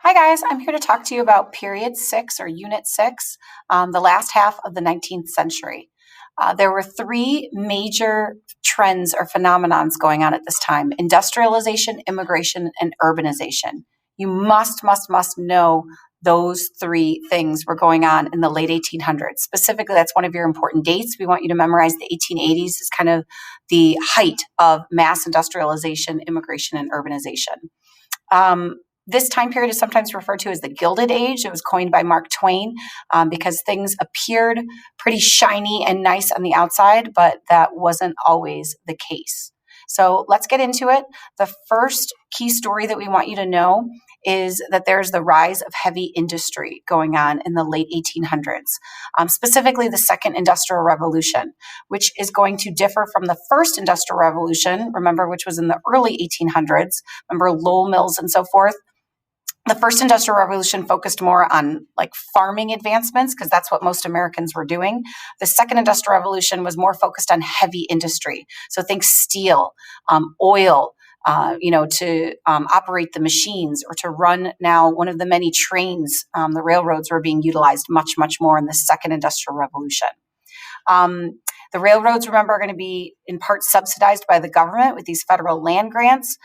Hi guys, I'm here to talk to you about Period 6 or Unit 6, the last half of the 19th century. There were three major trends or phenomenons going on at this time: industrialization, immigration, and urbanization. You must know those three things were going on in the late 1800s. Specifically, that's one of your important dates. We want you to memorize the 1880s as kind of the height of mass industrialization, immigration, and urbanization. This time period is sometimes referred to as the Gilded Age. It was coined by Mark Twain because things appeared pretty shiny and nice on the outside, but that wasn't always the case. So let's get into it. The first key story that we want you to know is that there's the rise of heavy industry going on in the late 1800s, specifically the Second Industrial Revolution, which is going to differ from the First Industrial Revolution, remember, which was in the early 1800s, remember Lowell mills and so forth. The First Industrial Revolution focused more on like farming advancements because that's what most Americans were doing. The Second Industrial Revolution was more focused on heavy industry. So think steel, oil, to operate the machines or to run now one of the many trains. The railroads were being utilized much more in the Second Industrial Revolution. The railroads, remember, are going to be in part subsidized by the government with these federal land grants.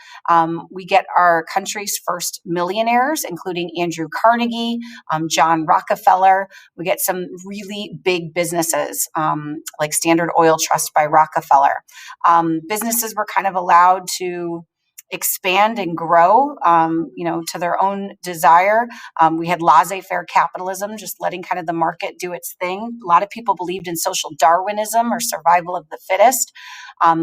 We get our country's first millionaires, including Andrew Carnegie, John Rockefeller. We get some really big businesses like Standard Oil Trust by Rockefeller. Businesses were kind of allowed to expand and grow, to their own desire. We had laissez-faire capitalism, just letting kind of the market do its thing. A lot of people believed in social Darwinism or survival of the fittest.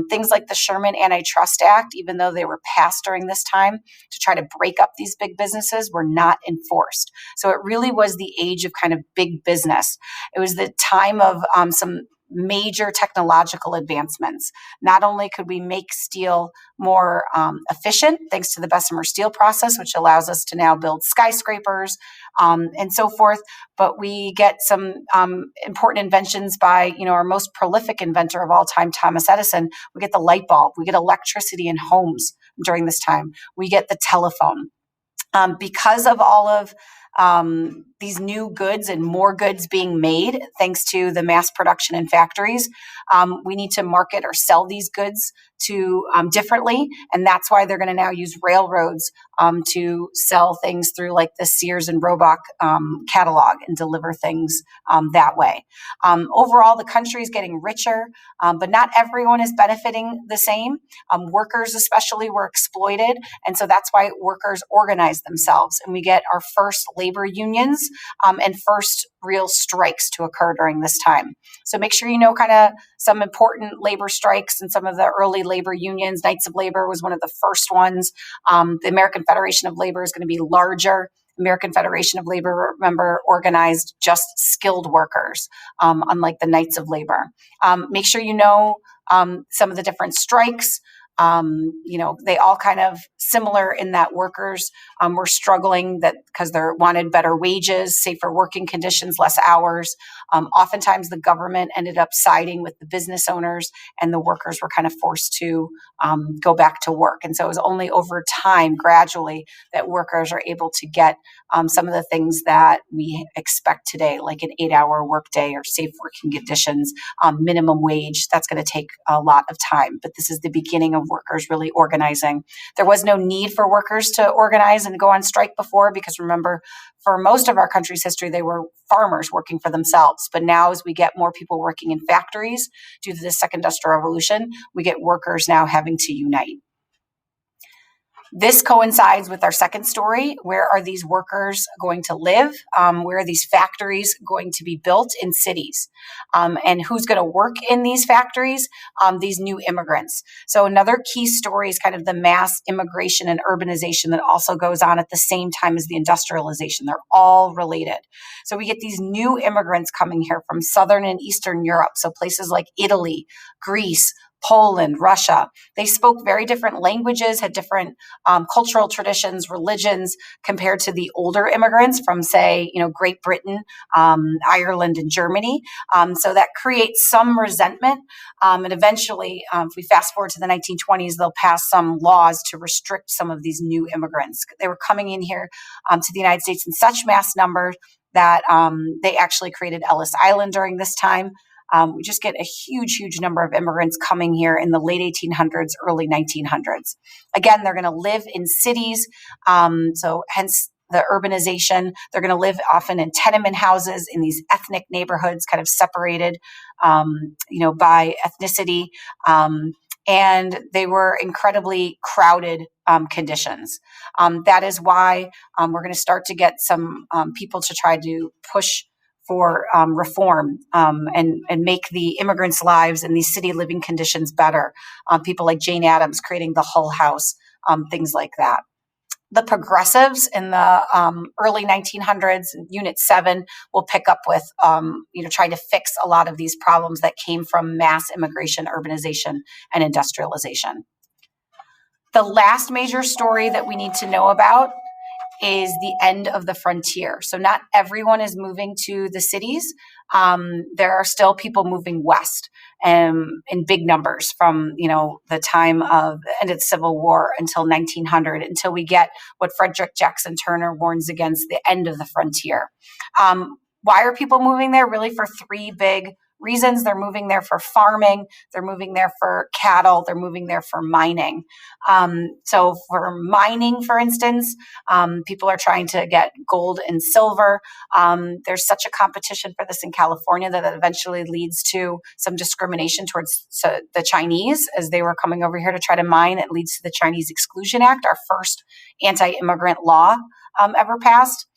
Things like the Sherman Antitrust Act, even though they were passed during this time to try to break up these big businesses, were not enforced. So it really was the age of kind of big business. It was the time of some major technological advancements. Not only could we make steel more efficient thanks to the Bessemer steel process, which allows us to now build skyscrapers and so forth, but we get some important inventions by, our most prolific inventor of all time, Thomas Edison. We get the light bulb. We get electricity in homes during this time. We get the telephone. Because of all of these new goods and more goods being made, thanks to the mass production in factories, we need to market or sell these goods to differently, and that's why they're going to now use railroads to sell things through like the Sears and Roebuck catalog and deliver things that way. Overall, the country is getting richer, but not everyone is benefiting the same. Workers especially were exploited, and so that's why workers organized themselves, and we get our first labor unions and first real strikes to occur during this time. So make sure you know kind of some important labor strikes and some of the early labor unions. Knights of Labor was one of the first ones. The American Federation of Labor is going to be larger. American Federation of Labor, remember, organized just skilled workers, unlike the Knights of Labor. Make sure you know some of the different strikes. They all kind of similar in that workers were struggling that because they wanted better wages, safer working conditions, less hours. Oftentimes the government ended up siding with the business owners and the workers were kind of forced to go back to work. And so it was only over time, gradually, that workers are able to get some of the things that we expect today, like an 8-hour workday or safe working conditions, minimum wage. That's going to take a lot of time, but this is the beginning of workers really organizing. There was no need for workers to organize and go on strike before because remember, for most of our country's history, they were farmers working for themselves. But now as we get more people working in factories due to the Second Industrial Revolution, we get workers now having to unite. This coincides with our second story. Where are these workers going to live? Where are these factories going to be built in cities? And who's going to work in these factories? These new immigrants. So another key story is kind of the mass immigration and urbanization that also goes on at the same time as the industrialization. They're all related. So we get these new immigrants coming here from Southern and Eastern Europe. So places like Italy, Greece, Poland, Russia. They spoke very different languages, had different cultural traditions, religions compared to the older immigrants from, say, Great Britain, Ireland, and Germany. So that creates some resentment. And eventually, if we fast forward to the 1920s, they'll pass some laws to restrict some of these new immigrants. They were coming in here to the United States in such mass numbers that they actually created Ellis Island during this time. We just get a huge, huge number of immigrants coming here in the late 1800s, early 1900s. Again, they're going to live in cities, so hence the urbanization. They're going to live often in tenement houses in these ethnic neighborhoods, kind of separated, by ethnicity. And they were incredibly crowded conditions. That is why we're going to start to get some people to try to push for reform and make the immigrants' lives and these city living conditions better. People like Jane Addams creating the Hull House, things like that. The progressives in the early 1900s, Unit 7, will pick up with, trying to fix a lot of these problems that came from mass immigration, urbanization, and industrialization. The last major story that we need to know about is the end of the frontier. So not everyone is moving to the cities. There are still people moving west in big numbers from, the time of the end of the Civil War until 1900, until we get what Frederick Jackson Turner warns against, the end of the frontier. Why are people moving there? Really for three big reasons. They're moving there for farming, they're moving there for cattle, they're moving there for mining. So for mining, for instance, people are trying to get gold and silver. There's such a competition for this in California that eventually leads to some discrimination towards the Chinese as they were coming over here to try to mine. It leads to the Chinese Exclusion Act, our first anti-immigrant law ever passed.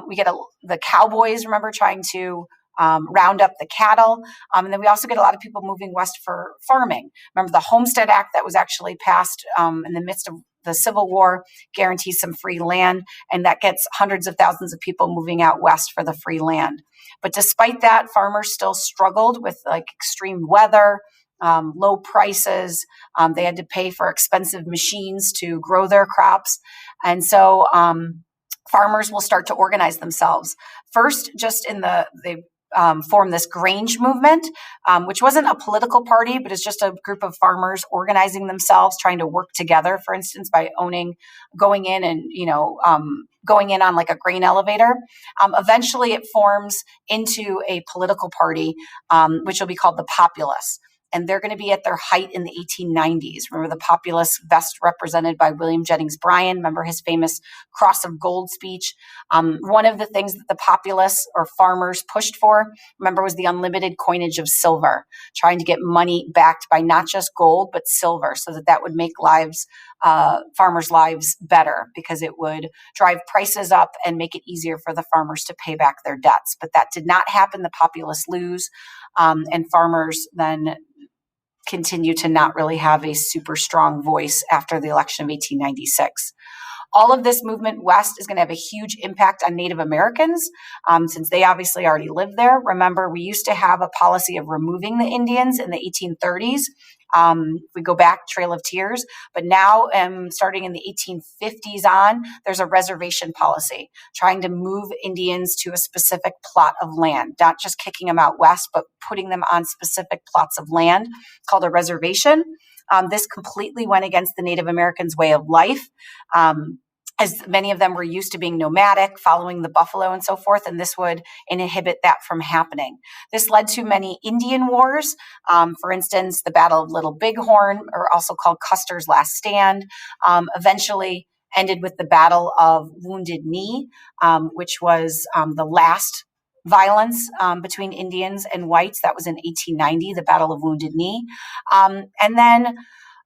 We get the cowboys, remember, trying to round up the cattle. And then we also get a lot of people moving west for farming. Remember the Homestead Act that was actually passed in the midst of the Civil War guarantees some free land, and that gets hundreds of thousands of people moving out west for the free land. But despite that, farmers still struggled with extreme weather, low prices. They had to pay for expensive machines to grow their crops. And so farmers will start to organize themselves. First, just they formed this Grange movement, which wasn't a political party, but it's just a group of farmers organizing themselves, trying to work together, for instance, by going in on like a grain elevator. Eventually it forms into a political party, which will be called the Populace. And they're going to be at their height in the 1890s. Remember the Populace, best represented by William Jennings Bryan. Remember his famous Cross of Gold speech. One of the things that the Populace or farmers pushed for, remember, was the unlimited coinage of silver, trying to get money backed by not just gold, but silver, so that would make farmers' lives better, because it would drive prices up and make it easier for the farmers to pay back their debts. But that did not happen. The Populace lose, and farmers then continue to not really have a super strong voice after the election of 1896. All of this movement west is going to have a huge impact on Native Americans, since they obviously already live there. Remember, we used to have a policy of removing the Indians in the 1830s. We go back, Trail of Tears, but now starting in the 1850s on, there's a reservation policy trying to move Indians to a specific plot of land, not just kicking them out west, but putting them on specific plots of land called a reservation. This completely went against the Native Americans' way of life, as many of them were used to being nomadic, following the buffalo and so forth, and this would inhibit that from happening. This led to many Indian wars. For instance, the Battle of Little Bighorn, or also called Custer's Last Stand, eventually ended with the Battle of Wounded Knee, which was the last violence between Indians and whites. That was in 1890, the Battle of Wounded Knee. And then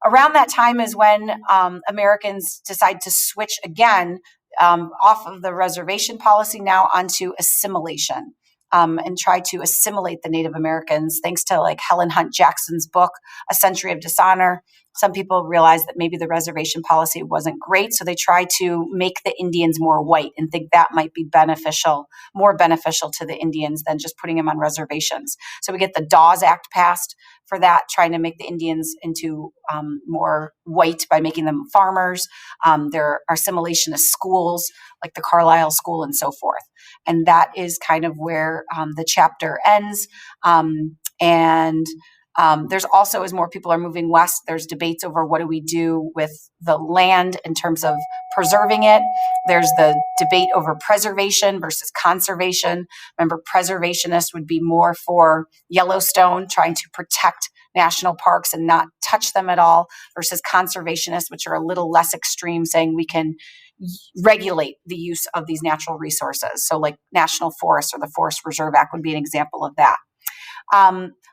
around that time is when Americans decide to switch again off of the reservation policy now onto assimilation, and try to assimilate the Native Americans, thanks to like Helen Hunt Jackson's book, A Century of Dishonor, some people realized that maybe the reservation policy wasn't great, so they try to make the Indians more white and think that might be more beneficial to the Indians than just putting them on reservations. So we get the Dawes Act passed for that, trying to make the Indians into more white by making them farmers. There are assimilationist schools like the Carlisle School and so forth. And that is kind of where the chapter ends. And there's also, as more people are moving west, there's debates over what do we do with the land in terms of preserving it. There's the debate over preservation versus conservation. Remember, preservationists would be more for Yellowstone, trying to protect national parks and not touch them at all, versus conservationists, which are a little less extreme, saying we can regulate the use of these natural resources. So like National Forest or the Forest Reserve Act would be an example of that.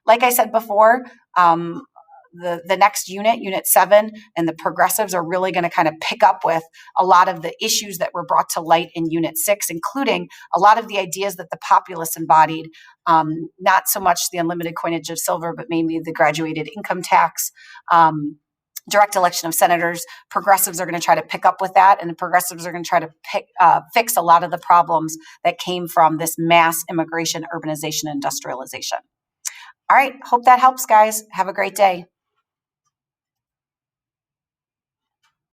Like I said before, the next unit 7, and the progressives are really going to kind of pick up with a lot of the issues that were brought to light in unit 6, including a lot of the ideas that the populists embodied, not so much the unlimited coinage of silver, but maybe the graduated income tax, direct election of senators. Progressives are going to try to pick up with that, and the progressives are going to try to fix a lot of the problems that came from this mass immigration, urbanization, industrialization. All right, hope that helps, guys. Have a great day.